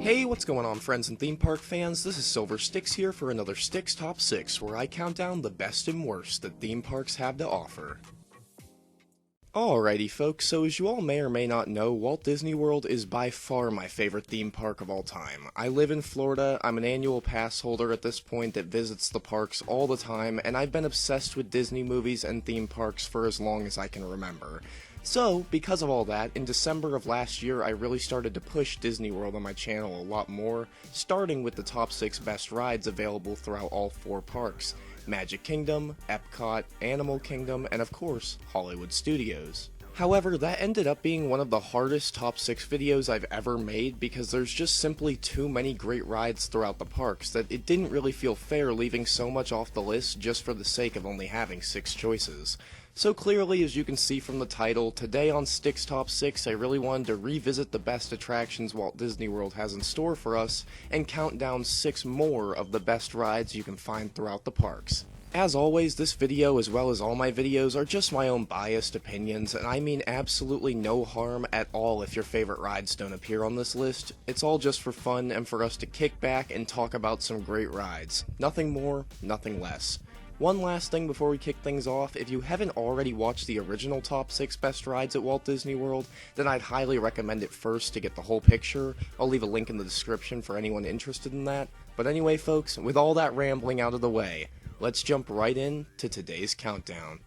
Hey, what's going on, friends and theme park fans? This is Silver Stix here for another Stix Top 6, where I count down the best and worst that theme parks have to offer. Alrighty folks, so as you all may or may not know, Walt Disney World is by far my favorite theme park of all time. I live in Florida, I'm an annual pass holder at this point that visits the parks all the time, and I've been obsessed with Disney movies and theme parks for as long as I can remember. So, because of all that, in December of last year I really started to push Disney World on my channel a lot more, starting with the top 6 best rides available throughout all 4 parks. Magic Kingdom, Epcot, Animal Kingdom, and of course, Hollywood Studios. However, that ended up being one of the hardest top 6 videos I've ever made because there's just simply too many great rides throughout the parks that it didn't really feel fair leaving so much off the list just for the sake of only having 6 choices. So clearly, as you can see from the title, today on Stix Top 6 I really wanted to revisit the best attractions Walt Disney World has in store for us, and count down 6 more of the best rides you can find throughout the parks. As always, this video, as well as all my videos, are just my own biased opinions, and I mean absolutely no harm at all if your favorite rides don't appear on this list. It's all just for fun and for us to kick back and talk about some great rides. Nothing more, nothing less. One last thing before we kick things off, if you haven't already watched the original top 6 best rides at Walt Disney World, then I'd highly recommend it first to get the whole picture. I'll leave a link in the description for anyone interested in that. But anyway folks, with all that rambling out of the way, let's jump right in to today's countdown.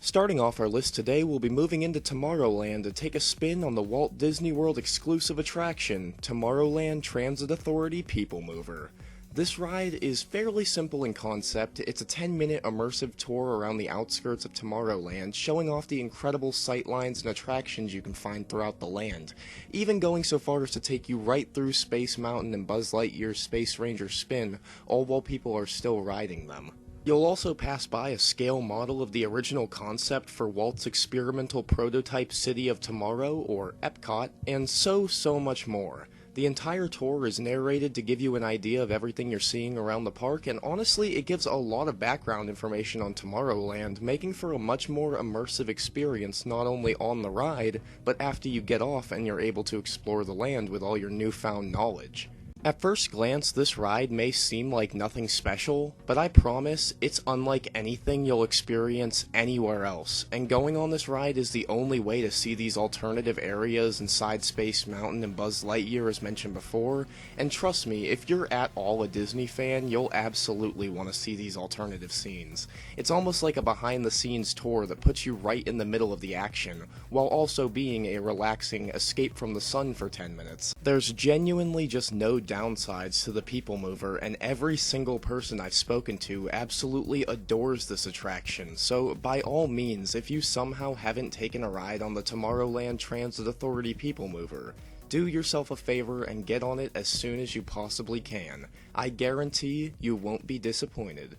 Starting off our list today, we'll be moving into Tomorrowland to take a spin on the Walt Disney World exclusive attraction, Tomorrowland Transit Authority People Mover. This ride is fairly simple in concept. It's a 10-minute immersive tour around the outskirts of Tomorrowland, showing off the incredible sightlines and attractions you can find throughout the land, even going so far as to take you right through Space Mountain and Buzz Lightyear's Space Ranger Spin, all while people are still riding them. You'll also pass by a scale model of the original concept for Walt's experimental prototype City of Tomorrow, or Epcot, and so much more. The entire tour is narrated to give you an idea of everything you're seeing around the park, and honestly, it gives a lot of background information on Tomorrowland, making for a much more immersive experience not only on the ride, but after you get off and you're able to explore the land with all your newfound knowledge. At first glance, this ride may seem like nothing special, but I promise it's unlike anything you'll experience anywhere else, and going on this ride is the only way to see these alternative areas inside Space Mountain and Buzz Lightyear as mentioned before, and trust me, if you're at all a Disney fan, you'll absolutely want to see these alternative scenes. It's almost like a behind-the-scenes tour that puts you right in the middle of the action, while also being a relaxing escape from the sun for 10 minutes. There's genuinely just no downsides to the People Mover, and every single person I've spoken to absolutely adores this attraction, so by all means, if you somehow haven't taken a ride on the Tomorrowland Transit Authority People Mover, do yourself a favor and get on it as soon as you possibly can. I guarantee you won't be disappointed.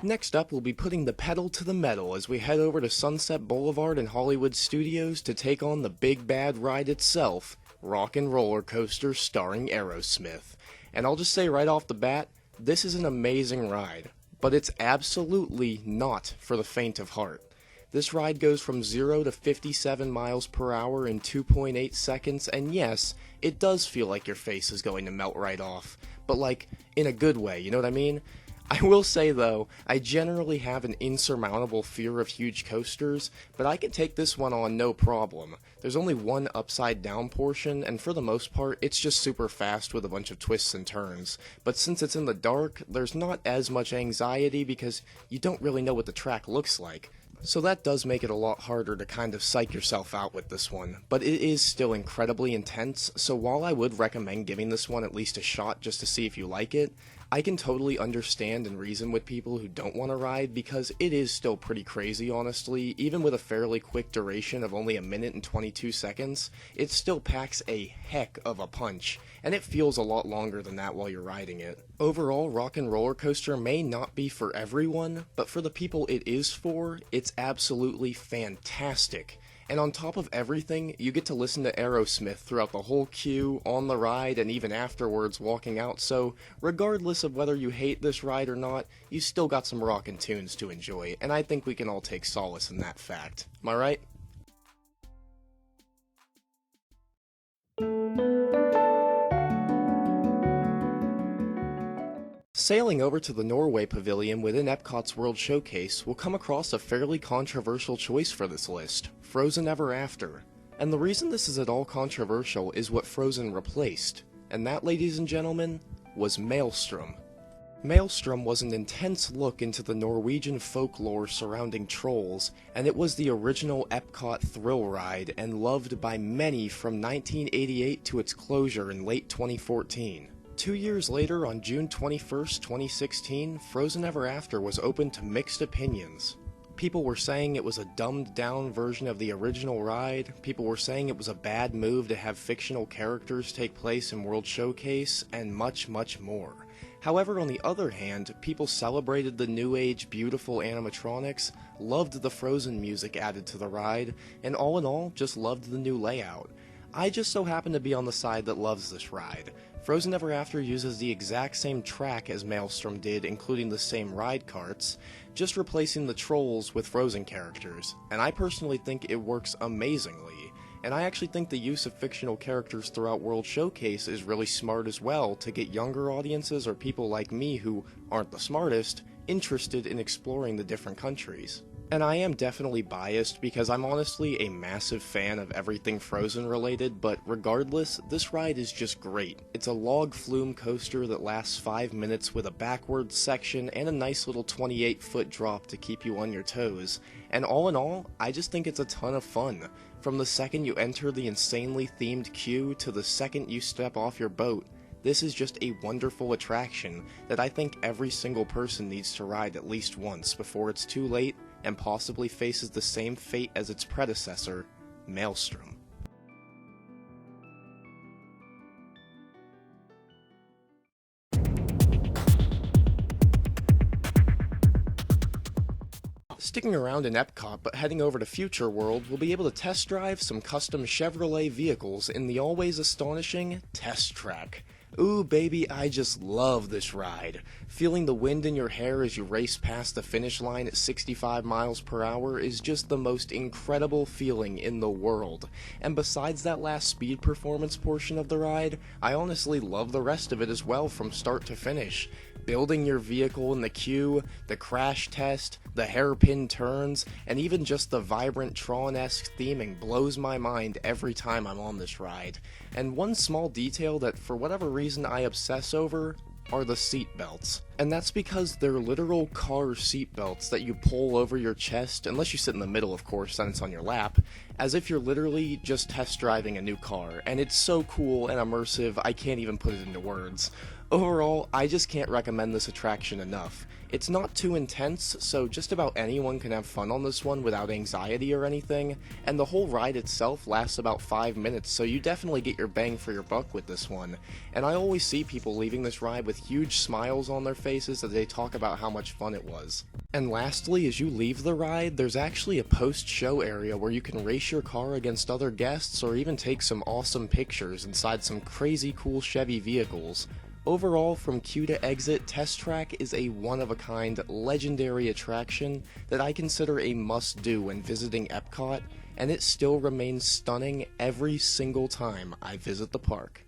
Next up, we'll be putting the pedal to the metal as we head over to Sunset Boulevard and Hollywood Studios to take on the big bad ride itself, Rock and Roller Coaster starring Aerosmith. And I'll just say right off the bat, this is an amazing ride, but it's absolutely not for the faint of heart. This ride goes from 0 to 57 miles per hour in 2.8 seconds, and yes, it does feel like your face is going to melt right off, but like, in a good way, you know what I mean? I will say though, I generally have an insurmountable fear of huge coasters, but I can take this one on no problem. There's only one upside down portion, and for the most part, it's just super fast with a bunch of twists and turns. But since it's in the dark, there's not as much anxiety because you don't really know what the track looks like. So that does make it a lot harder to kind of psych yourself out with this one, but it is still incredibly intense, so while I would recommend giving this one at least a shot just to see if you like it, I can totally understand and reason with people who don't want to ride because it is still pretty crazy, honestly. Even with a fairly quick duration of only 1 minute and 22 seconds, it still packs a heck of a punch, and it feels a lot longer than that while you're riding it. Overall, Rock and Roller Coaster may not be for everyone, but for the people it is for, it's absolutely fantastic. And on top of everything, you get to listen to Aerosmith throughout the whole queue, on the ride, and even afterwards walking out, so regardless of whether you hate this ride or not, you still got some rockin' tunes to enjoy, and I think we can all take solace in that fact. Am I right? Sailing over to the Norway Pavilion within Epcot's World Showcase, we'll come across a fairly controversial choice for this list, Frozen Ever After. And the reason this is at all controversial is what Frozen replaced, and that, ladies and gentlemen, was Maelstrom. Maelstrom was an intense look into the Norwegian folklore surrounding trolls, and it was the original Epcot thrill ride and loved by many from 1988 to its closure in late 2014. 2 years later, on June 21st, 2016, Frozen Ever After was open to mixed opinions. People were saying it was a dumbed-down version of the original ride, people were saying it was a bad move to have fictional characters take place in World Showcase, and much, much more. However, on the other hand, people celebrated the new age, beautiful animatronics, loved the Frozen music added to the ride, and all in all, just loved the new layout. I just so happen to be on the side that loves this ride. Frozen Ever After uses the exact same track as Maelstrom did, including the same ride carts, just replacing the trolls with Frozen characters, and I personally think it works amazingly. And I actually think the use of fictional characters throughout World Showcase is really smart as well to get younger audiences or people like me who aren't the smartest interested in exploring the different countries. And I am definitely biased because I'm honestly a massive fan of everything Frozen related, but regardless, this ride is just great. It's a log flume coaster that lasts 5 minutes with a backwards section and a nice little 28-foot drop to keep you on your toes. And all in all, I just think it's a ton of fun. From the second you enter the insanely themed queue to the second you step off your boat, this is just a wonderful attraction that I think every single person needs to ride at least once before it's too late and possibly faces the same fate as its predecessor, Maelstrom. Sticking around in Epcot but heading over to Future World, we'll be able to test drive some custom Chevrolet vehicles in the always astonishing Test Track. Ooh baby, I just love this ride. Feeling the wind in your hair as you race past the finish line at 65 miles per hour is just the most incredible feeling in the world. And besides that last speed performance portion of the ride, I honestly love the rest of it as well from start to finish. Building your vehicle in the queue, the crash test, the hairpin turns, and even just the vibrant Tron-esque theming blows my mind every time I'm on this ride. And one small detail that for whatever reason I obsess over are the seat belts. And that's because they're literal car seat belts that you pull over your chest, unless you sit in the middle of course, then it's on your lap, as if you're literally just test driving a new car. And it's so cool and immersive, I can't even put it into words. Overall, I just can't recommend this attraction enough. It's not too intense, so just about anyone can have fun on this one without anxiety or anything, and the whole ride itself lasts about 5 minutes, so you definitely get your bang for your buck with this one. And I always see people leaving this ride with huge smiles on their faces as they talk about how much fun it was. And lastly, as you leave the ride, there's actually a post-show area where you can race your car against other guests or even take some awesome pictures inside some crazy cool Chevy vehicles. Overall, from queue to exit, Test Track is a one-of-a-kind, legendary attraction that I consider a must-do when visiting Epcot, and it still remains stunning every single time I visit the park.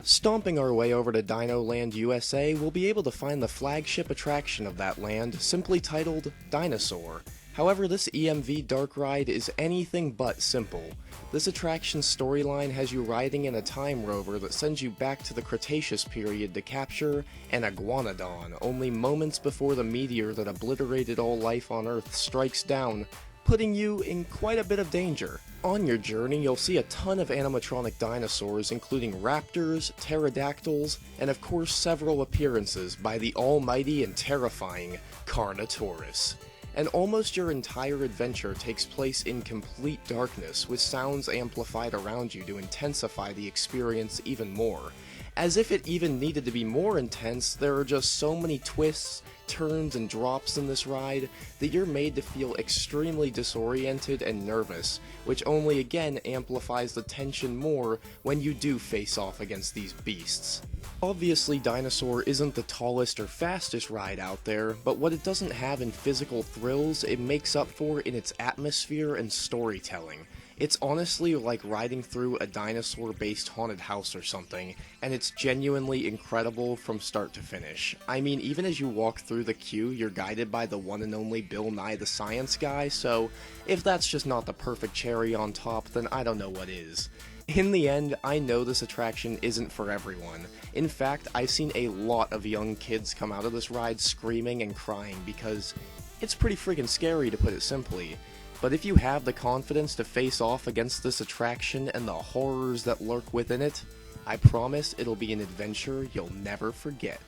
Stomping our way over to Dino Land USA, we'll be able to find the flagship attraction of that land, simply titled Dinosaur. However, this EMV dark ride is anything but simple. This attraction's storyline has you riding in a time rover that sends you back to the Cretaceous period to capture an iguanodon, only moments before the meteor that obliterated all life on Earth strikes down, putting you in quite a bit of danger. On your journey, you'll see a ton of animatronic dinosaurs, including raptors, pterodactyls, and of course several appearances by the almighty and terrifying Carnotaurus. And almost your entire adventure takes place in complete darkness, with sounds amplified around you to intensify the experience even more. As if it even needed to be more intense, there are just so many twists, turns, and drops in this ride that you're made to feel extremely disoriented and nervous, which only again amplifies the tension more when you do face off against these beasts. Obviously, Dinosaur isn't the tallest or fastest ride out there, but what it doesn't have in physical thrills, it makes up for in its atmosphere and storytelling. It's honestly like riding through a dinosaur-based haunted house or something, and it's genuinely incredible from start to finish. I mean, even as you walk through the queue, you're guided by the one and only Bill Nye the Science Guy, so if that's just not the perfect cherry on top, then I don't know what is. In the end, I know this attraction isn't for everyone. In fact, I've seen a lot of young kids come out of this ride screaming and crying because it's pretty freaking scary, to put it simply. But if you have the confidence to face off against this attraction and the horrors that lurk within it, I promise it'll be an adventure you'll never forget.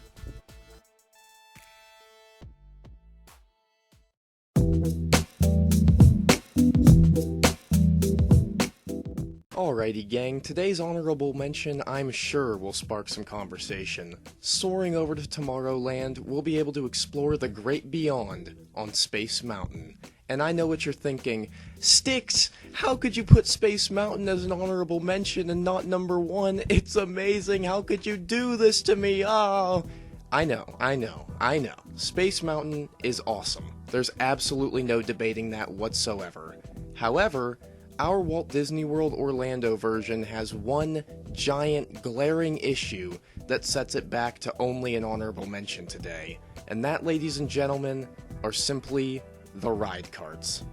Alrighty gang, today's honorable mention I'm sure will spark some conversation. Soaring over to Tomorrowland, we'll be able to explore the great beyond on Space Mountain. And I know what you're thinking, Stix, how could you put Space Mountain as an honorable mention and not number one? It's amazing, how could you do this to me? Oh! I know. Space Mountain is awesome. There's absolutely no debating that whatsoever. However, our Walt Disney World Orlando version has one giant glaring issue that sets it back to only an honorable mention today. And that, ladies and gentlemen, are simply the ride carts.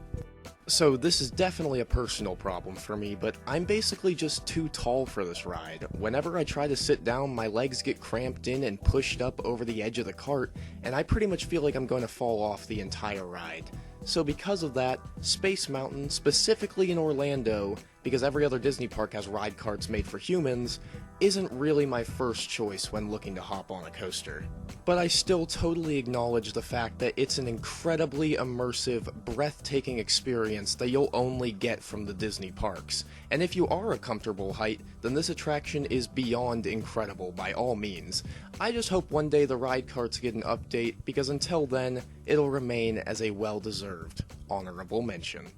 So this is definitely a personal problem for me, but I'm basically just too tall for this ride. Whenever I try to sit down, my legs get cramped in and pushed up over the edge of the cart, and I pretty much feel like I'm going to fall off the entire ride. So because of that, Space Mountain, specifically in Orlando, because every other Disney park has ride carts made for humans, isn't really my first choice when looking to hop on a coaster. But I still totally acknowledge the fact that it's an incredibly immersive, breathtaking experience that you'll only get from the Disney parks. And if you are a comfortable height, then this attraction is beyond incredible by all means. I just hope one day the ride carts get an update, because until then, it'll remain as a well-deserved honorable mention.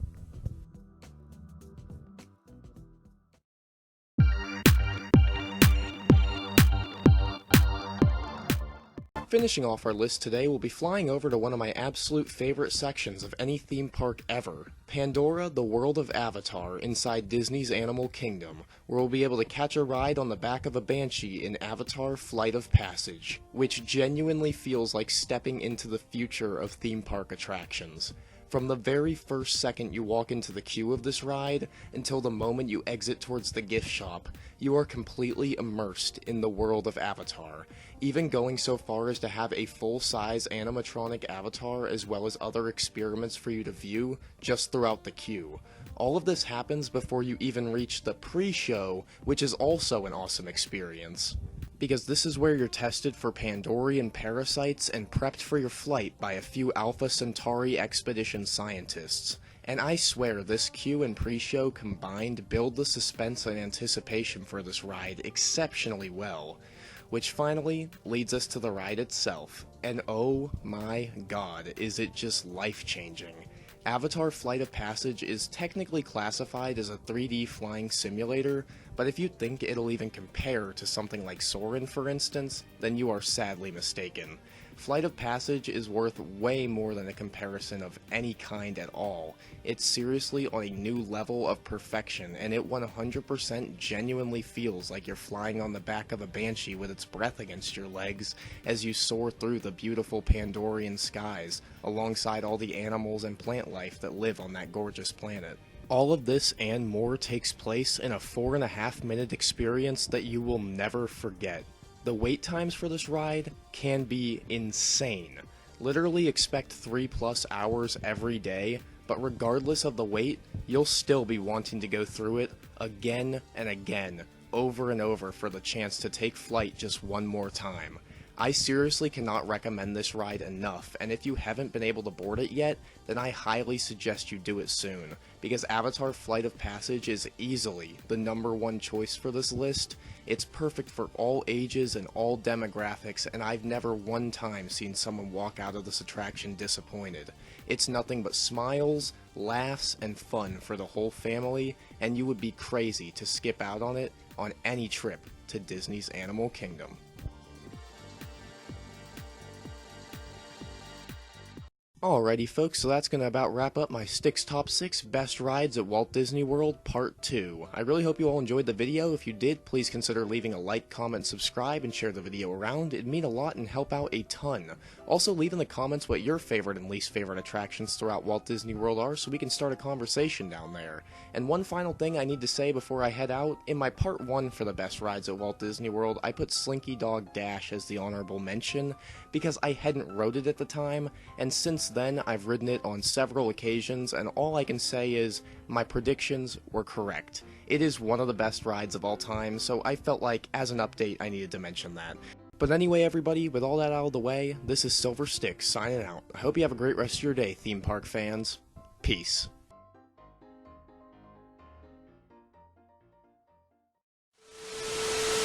Finishing off our list today, we'll be flying over to one of my absolute favorite sections of any theme park ever, Pandora, the World of Avatar, inside Disney's Animal Kingdom, where we'll be able to catch a ride on the back of a Banshee in Avatar Flight of Passage, which genuinely feels like stepping into the future of theme park attractions. From the very first second you walk into the queue of this ride, until the moment you exit towards the gift shop, you are completely immersed in the world of Avatar, even going so far as to have a full-size animatronic avatar as well as other experiments for you to view just throughout the queue. All of this happens before you even reach the pre-show, which is also an awesome experience, because this is where you're tested for Pandorian parasites and prepped for your flight by a few Alpha Centauri expedition scientists. And I swear this queue and pre-show combined build the suspense and anticipation for this ride exceptionally well. Which finally leads us to the ride itself, and oh my god, is it just life-changing. Avatar Flight of Passage is technically classified as a 3D flying simulator, but if you think it'll even compare to something like Soarin', for instance, then you are sadly mistaken. Flight of Passage is worth way more than a comparison of any kind at all. It's seriously on a new level of perfection, and it 100% genuinely feels like you're flying on the back of a Banshee with its breath against your legs as you soar through the beautiful Pandorian skies, alongside all the animals and plant life that live on that gorgeous planet. All of this and more takes place in a 4.5-minute experience that you will never forget. The wait times for this ride can be insane. Literally expect 3+ hours every day, but regardless of the wait, you'll still be wanting to go through it again and again, over and over for the chance to take flight just one more time. I seriously cannot recommend this ride enough, and if you haven't been able to board it yet, then I highly suggest you do it soon, because Avatar Flight of Passage is easily the #1 choice for this list. It's perfect for all ages and all demographics, and I've never one time seen someone walk out of this attraction disappointed. It's nothing but smiles, laughs, and fun for the whole family, and you would be crazy to skip out on it on any trip to Disney's Animal Kingdom. Alrighty folks, so that's going to about wrap up my Stix Top 6 Best Rides at Walt Disney World Part 2. I really hope you all enjoyed the video. If you did, please consider leaving a like, comment, subscribe, and share the video around. It'd mean a lot and help out a ton. Also, leave in the comments what your favorite and least favorite attractions throughout Walt Disney World are so we can start a conversation down there. And one final thing I need to say before I head out, in my Part 1 for the Best Rides at Walt Disney World, I put Slinky Dog Dash as the honorable mention because I hadn't rode it at the time, and since then I've ridden it on several occasions, and all I can say is my predictions were correct. It is one of the best rides of all time, so I felt like as an update I needed to mention that. But anyway everybody, with all that out of the way, this is Silver Stix signing out. I hope you have a great rest of your day, theme park fans. Peace.